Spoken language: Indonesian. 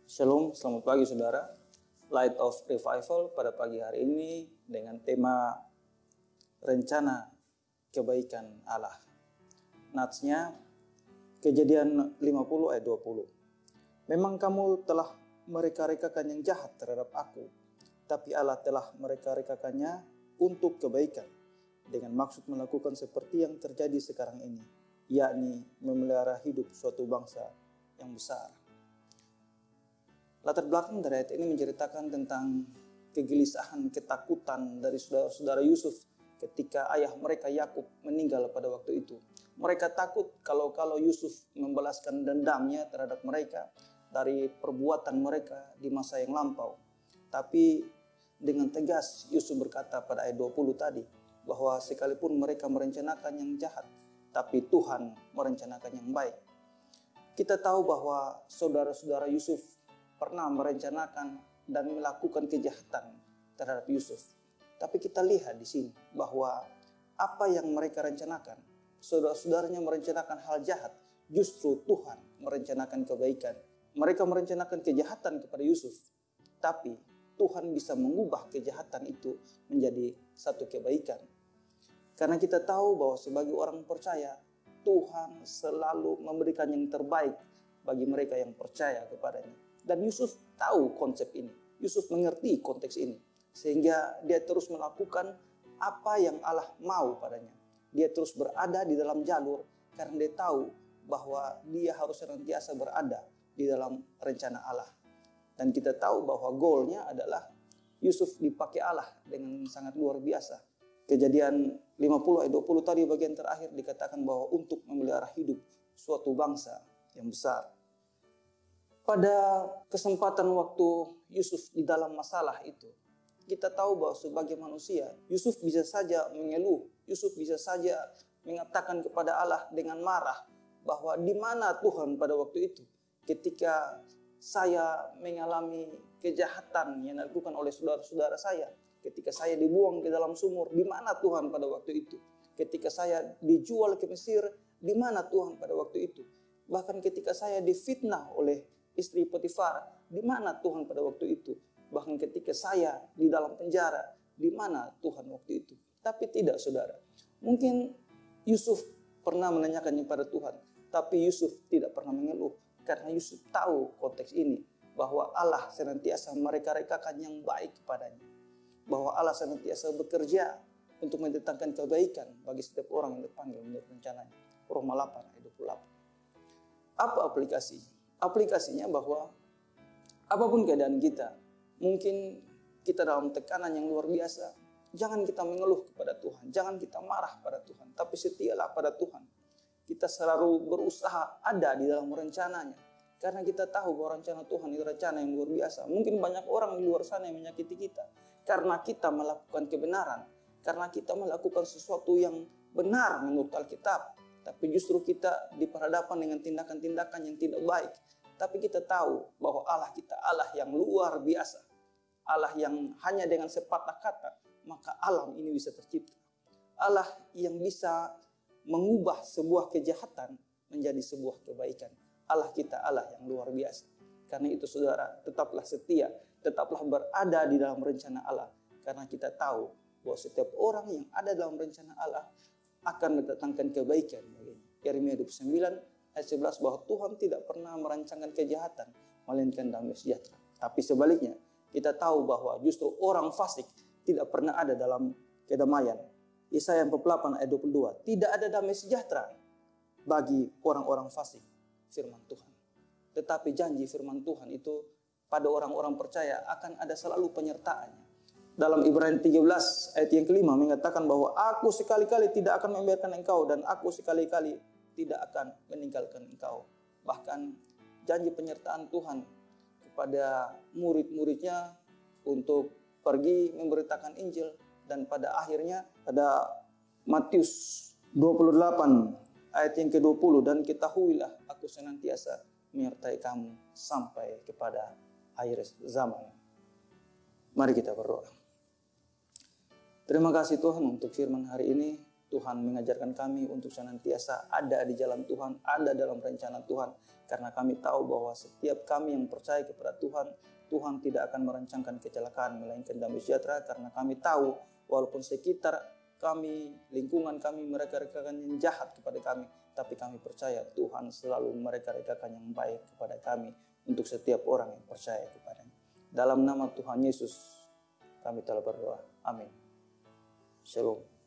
Shalom, selamat pagi saudara. Light of Revival pada pagi hari ini dengan tema rencana kebaikan Allah. Natsnya Kejadian 50 ayat 20. Memang kamu telah mereka-rekakan yang jahat terhadap aku, tapi Allah telah mereka-rekakannya untuk kebaikan, dengan maksud melakukan seperti yang terjadi sekarang ini, yakni memelihara hidup suatu bangsa yang besar. Latar belakang dari ayat ini menceritakan tentang kegelisahan, ketakutan dari saudara-saudara Yusuf ketika ayah mereka Yakub meninggal pada waktu itu. Mereka takut kalau Yusuf membalaskan dendamnya terhadap mereka dari perbuatan mereka di masa yang lampau. Tapi dengan tegas Yusuf berkata pada ayat 20 tadi, bahwa sekalipun mereka merencanakan yang jahat, tapi Tuhan merencanakan yang baik. Kita tahu bahwa saudara-saudara Yusuf pernah merencanakan dan melakukan kejahatan terhadap Yusuf. Tapi kita lihat di sini bahwa apa yang mereka rencanakan, saudara-saudaranya merencanakan hal jahat, justru Tuhan merencanakan kebaikan. Mereka merencanakan kejahatan kepada Yusuf, tapi Tuhan bisa mengubah kejahatan itu menjadi satu kebaikan. Karena kita tahu bahwa sebagai orang percaya, Tuhan selalu memberikan yang terbaik bagi mereka yang percaya kepadanya. Dan Yusuf tahu konsep ini. Yusuf mengerti konteks ini. Sehingga dia terus melakukan apa yang Allah mau padanya. Dia terus berada di dalam jalur karena dia tahu bahwa dia harus senantiasa berada di dalam rencana Allah. Dan kita tahu bahwa goalnya adalah Yusuf dipakai Allah dengan sangat luar biasa. Kejadian 50 ayat 20 tadi bagian terakhir dikatakan bahwa untuk memelihara hidup suatu bangsa yang besar. Pada kesempatan waktu Yusuf di dalam masalah itu, kita tahu bahwa sebagai manusia, Yusuf bisa saja mengeluh, Yusuf bisa saja mengatakan kepada Allah dengan marah bahwa di mana Tuhan pada waktu itu ketika saya mengalami kejahatan yang dilakukan oleh saudara-saudara saya, ketika saya dibuang ke dalam sumur, di mana Tuhan pada waktu itu? Ketika saya dijual ke Mesir, di mana Tuhan pada waktu itu? Bahkan ketika saya difitnah oleh istri Potifar, di mana Tuhan pada waktu itu? Bahkan ketika saya di dalam penjara, di mana Tuhan waktu itu? Tapi tidak, saudara. Mungkin Yusuf pernah menanyakannya pada Tuhan, tapi Yusuf tidak pernah mengeluh karena Yusuf tahu konteks ini, bahwa Allah senantiasa mereka-rekakan yang baik kepadanya, bahwa Allah senantiasa bekerja untuk mendatangkan kebaikan bagi setiap orang yang dipanggil menurut rencananya. Roma 8 ayat 28. Apa aplikasinya? Aplikasinya bahwa apapun keadaan kita, mungkin kita dalam tekanan yang luar biasa, jangan kita mengeluh kepada Tuhan, jangan kita marah pada Tuhan, tapi setialah pada Tuhan. Kita selalu berusaha ada di dalam rencananya, karena kita tahu bahwa rencana Tuhan itu rencana yang luar biasa. Mungkin banyak orang di luar sana yang menyakiti kita, karena kita melakukan kebenaran, karena kita melakukan sesuatu yang benar menurut Alkitab. Tapi justru kita diperhadapkan dengan tindakan-tindakan yang tidak baik. Tapi kita tahu bahwa Allah kita Allah yang luar biasa. Allah yang hanya dengan sepatah kata, maka alam ini bisa tercipta. Allah yang bisa mengubah sebuah kejahatan menjadi sebuah kebaikan. Allah kita Allah yang luar biasa. Karena itu saudara, tetaplah setia, tetaplah berada di dalam rencana Allah. Karena kita tahu bahwa setiap orang yang ada dalam rencana Allah akan mendatangkan kebaikan baginya. Yeremia 29 ayat 11 bahwa Tuhan tidak pernah merancangkan kejahatan melainkan damai sejahtera. Tapi sebaliknya, kita tahu bahwa justru orang fasik tidak pernah ada dalam kedamaian. Yesaya 48 ayat 22, tidak ada damai sejahtera bagi orang-orang fasik, firman Tuhan. Tetapi janji firman Tuhan itu pada orang-orang percaya akan ada selalu penyertaannya. Dalam Ibrani 13 ayat yang kelima mengatakan bahwa aku sekali-kali tidak akan membiarkan engkau dan aku sekali-kali tidak akan meninggalkan engkau. Bahkan janji penyertaan Tuhan kepada murid-muridnya untuk pergi memberitakan Injil. Dan pada akhirnya ada Matius 28 ayat yang ke-20, dan ketahuilah aku senantiasa menyertai kamu sampai kepada akhir zaman. Mari kita berdoa. Terima kasih Tuhan untuk firman hari ini. Tuhan mengajarkan kami untuk senantiasa ada di jalan Tuhan, ada dalam rencana Tuhan. Karena kami tahu bahwa setiap kami yang percaya kepada Tuhan, Tuhan tidak akan merancangkan kecelakaan, melainkan damai sejahtera. Karena kami tahu walaupun sekitar kami, lingkungan kami, mereka-rekakan yang jahat kepada kami, tapi kami percaya Tuhan selalu mereka-rekakan yang baik kepada kami untuk setiap orang yang percaya kepadanya. Dalam nama Tuhan Yesus, kami telah berdoa. Amin. Shalom.